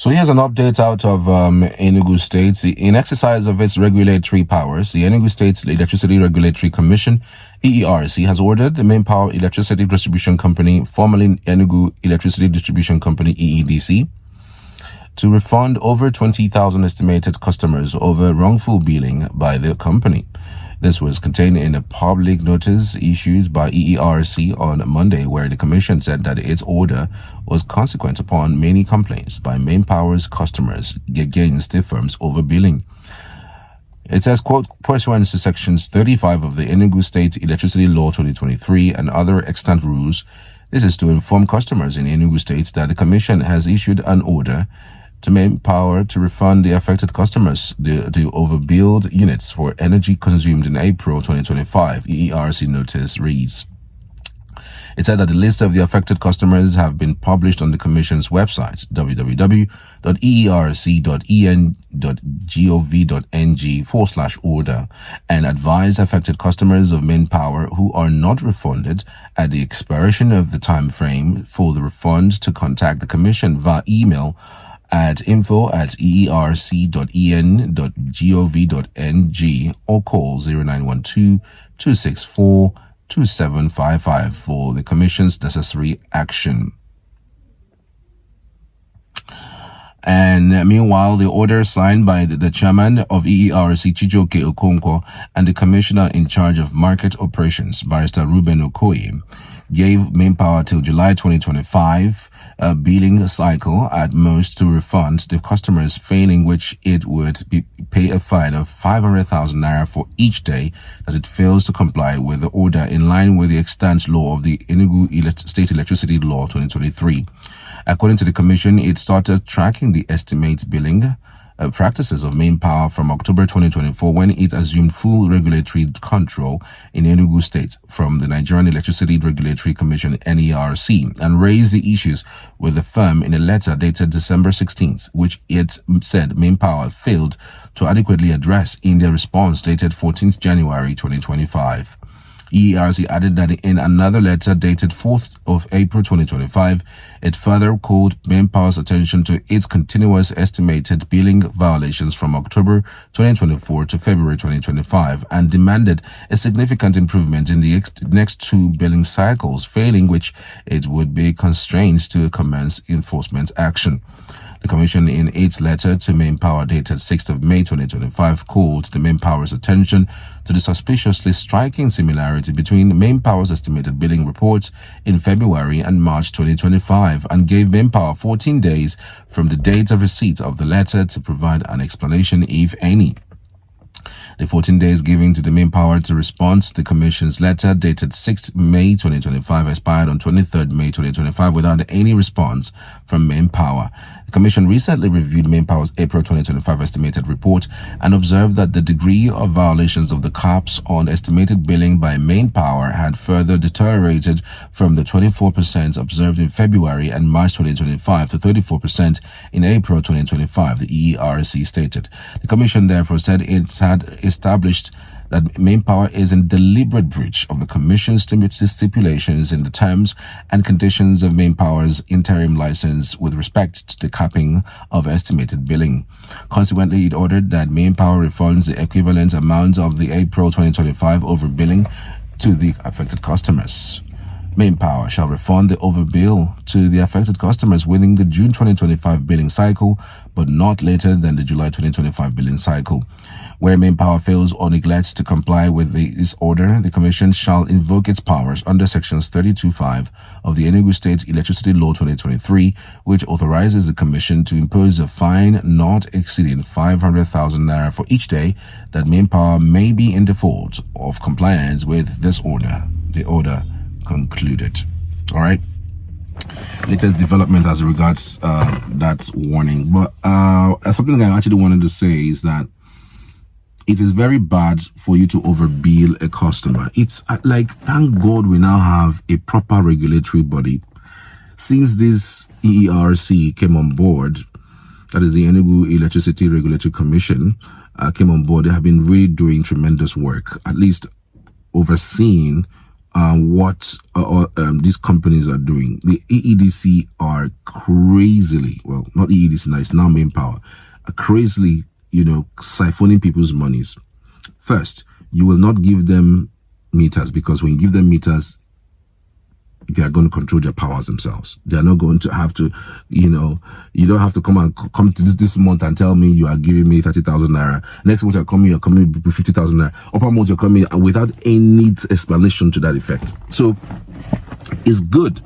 So here's an update out of Enugu State. In exercise of its regulatory powers, the Enugu State Electricity Regulatory Commission, EERC, has ordered the MainPower Electricity Distribution Company, formerly Enugu Electricity Distribution Company, EEDC, to refund over 20,000 estimated customers over wrongful billing by the company. This was contained in a public notice issued by EERC on Monday, where the Commission said that its order was consequent upon many complaints by MainPower's customers against the firm's overbilling. It says, quote, pursuant to sections 35 of the Enugu State Electricity Law 2023 and other extant rules, this is to inform customers in Enugu State that the Commission has issued an order to MainPower to refund the affected customers the overbilled units for energy consumed in April 2025, EERC notice reads. It said that the list of the affected customers have been published on the Commission's website, www.erc.en.gov.ng/order, and advised affected customers of MainPower who are not refunded at the expiration of the time frame for the refund to contact the Commission via email at info@erc.en.gov.ng or call 0912-264-2755 for the Commission's necessary action. And meanwhile, the order signed by the chairman of EERC, Chijioke Okonkwo, and the commissioner in charge of market operations, Barrister Ruben Okoye, gave MainPower till July 2025 a billing cycle at most to refund the customers, failing which it would pay a fine of 500,000 naira for each day that it fails to comply with the order, in line with the extant law of the Enugu State Electricity Law 2023. According to the Commission, it started tracking the estimate billing practices of MainPower from October 2024, when it assumed full regulatory control in Enugu State from the Nigerian Electricity Regulatory Commission, NERC, and raised the issues with the firm in a letter dated December 16th, which it said MainPower failed to adequately address in their response dated 14th January 2025. EERC added that in another letter dated 4th of April 2025, it further called MainPower's attention to its continuous estimated billing violations from October 2024 to February 2025 and demanded a significant improvement in the next two billing cycles, failing which it would be constrained to commence enforcement action. The Commission, in its letter to MainPower dated 6th of May 2025, called the MainPower's attention to the suspiciously striking similarity between MainPower's estimated billing reports in February and March 2025 and gave MainPower 14 days from the date of receipt of the letter to provide an explanation, if any. The 14 days given to the MainPower to respond to the Commission's letter dated 6th May 2025 expired on 23rd May 2025 without any response from MainPower. The Commission recently reviewed MainPower's April 2025 estimated report and observed that the degree of violations of the caps on estimated billing by MainPower had further deteriorated from the 24% observed in February and March 2025 to 34% in April 2025, the EERC stated. The Commission therefore said it had established that MainPower is in deliberate breach of the Commission's stipulations in the terms and conditions of MainPower's interim license with respect to the capping of estimated billing. Consequently, it ordered that MainPower refunds the equivalent amount of the April 2025 overbilling to the affected customers. MainPower shall refund the overbill to the affected customers within the June 2025 billing cycle, but not later than the July 2025 billing cycle. Where MainPower fails or neglects to comply with this order, the Commission shall invoke its powers under Sections 32(5) of the Enugu State Electricity Law 2023, which authorizes the Commission to impose a fine not exceeding 500,000 naira for each day that MainPower may be in default of compliance with this order. The order concluded. All right. Latest development as regards that warning. But something I actually wanted to say is that it is very bad for you to overbill a customer. It's like, thank God we now have a proper regulatory body. Since this EERC came on board, that is the Enugu Electricity Regulatory Commission, came on board, they have been really doing tremendous work, at least overseeing what these companies are doing. The EEDC are crazily, well, not EEDC now, it's now MainPower, are crazily, siphoning people's monies. First, you will not give them meters, because when you give them meters, they are going to control their powers themselves. They are not going to have to, you don't have to come to this month and tell me you are giving me 30,000 naira. Next month you're coming with 50,000 naira. Upper month you're coming without any explanation to that effect. So it's good.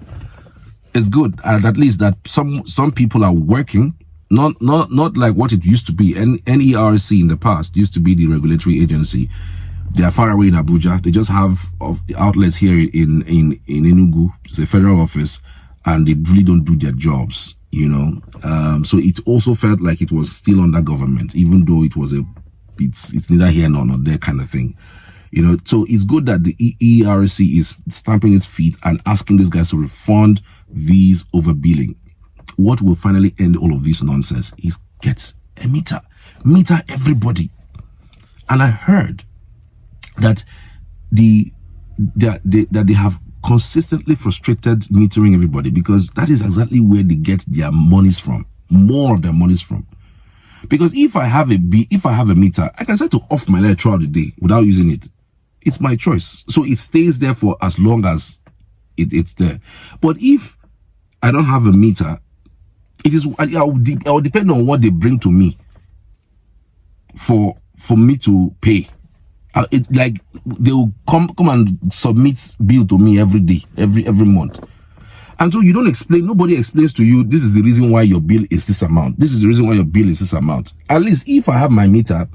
It's good, and at least that some people are working. Not like what it used to be. NERC in the past used to be the regulatory agency. They are far away in Abuja. They just have outlets here in Enugu. It's a federal office, and they really don't do their jobs, So it also felt like it was still under government, even though it's neither here nor there kind of thing, So it's good that the EERC is stamping its feet and asking these guys to refund these overbilling. What will finally end all of this nonsense is get a meter everybody. And I heard that they have consistently frustrated metering everybody, because that is exactly where they get their monies from, more of their monies from. Because if I have a meter, I can set to off my light throughout the day without using it. It's my choice, so it stays there for as long as it's there. But if I don't have a meter, I will depend on what they bring to me for me to pay. Like they will come and submit bill to me every day, every month. And so you don't explain, nobody explains to you, this is the reason why your bill is this amount. This is the reason why your bill is this amount. At least if I have my meter,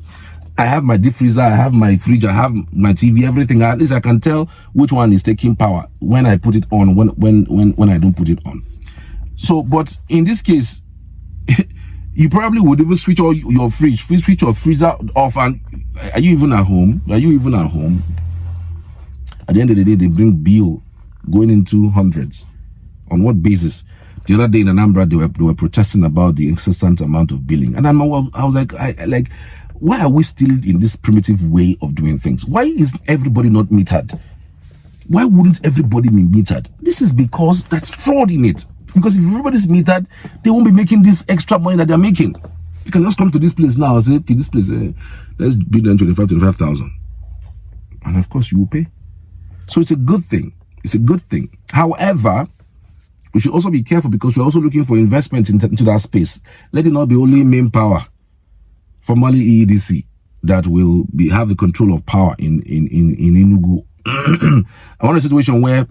I have my deep freezer, I have my fridge, I have my TV, everything. At least I can tell which one is taking power when I put it on, when I don't put it on. So, but in this case, you probably would even switch all your fridge, switch your freezer off, and are you even at home? At the end of the day, they bring bill going into hundreds. On what basis? The other day in Anambra, they were protesting about the incessant amount of billing, and I was like, why are we still in this primitive way of doing things? Why is everybody not metered? Why wouldn't everybody be metered? This is because that's fraud in it. Because if everybody's metered, they won't be making this extra money that they're making. You can just come to this place now and say, okay, this place, let's bid them 25,000. And of course, you will pay. So it's a good thing. It's a good thing. However, we should also be careful, because we're also looking for investment into that space. Let it not be only MainPower, formerly EEDC, that will have the control of power in Enugu. I want a situation where,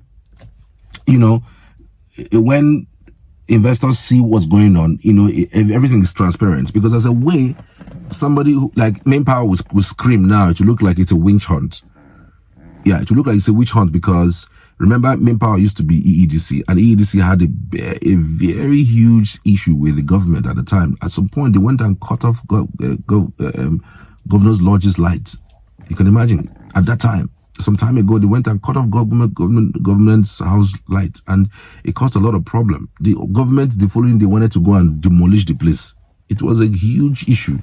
when investors see what's going on, everything is transparent, because there's a way somebody like MainPower will scream now to look like it's a witch hunt. Yeah, to look like it's a witch hunt, because remember, MainPower used to be EEDC, and EEDC had a very huge issue with the government at the time. At some point, they went and cut off Governor's Lodge's lights. You can imagine, at that time, some time ago, they went and cut off government's house light, and it caused a lot of problem. The government, the following day, wanted to go and demolish the place. It was a huge issue,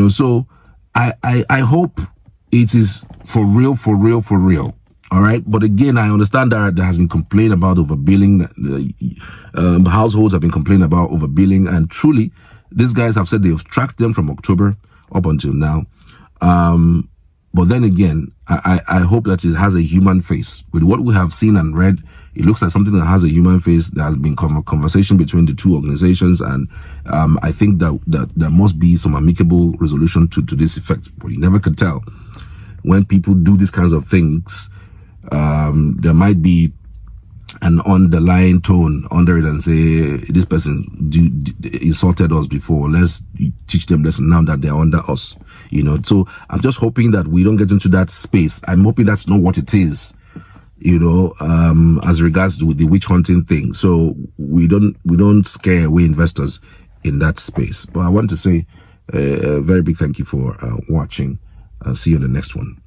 So I hope it is for real. All right, but again, I understand that there has been complaint about overbilling. Households have been complaining about overbilling, and truly, these guys have said they've tracked them from October up until now. But then again, I hope that it has a human face. With what we have seen and read, it looks like something that has a human face. There has been conversation between the two organizations, and I think that there must be some amicable resolution to this effect. But you never can tell. When people do these kinds of things, there might be an underlying tone under it and say, this person insulted us before, let's teach them lesson now that they're under us, So I'm just hoping that we don't get into that space. I'm hoping that's not what it is, as regards to the witch hunting thing. So we don't scare away investors in that space. But I want to say a very big thank you for watching. I'll see you in the next one.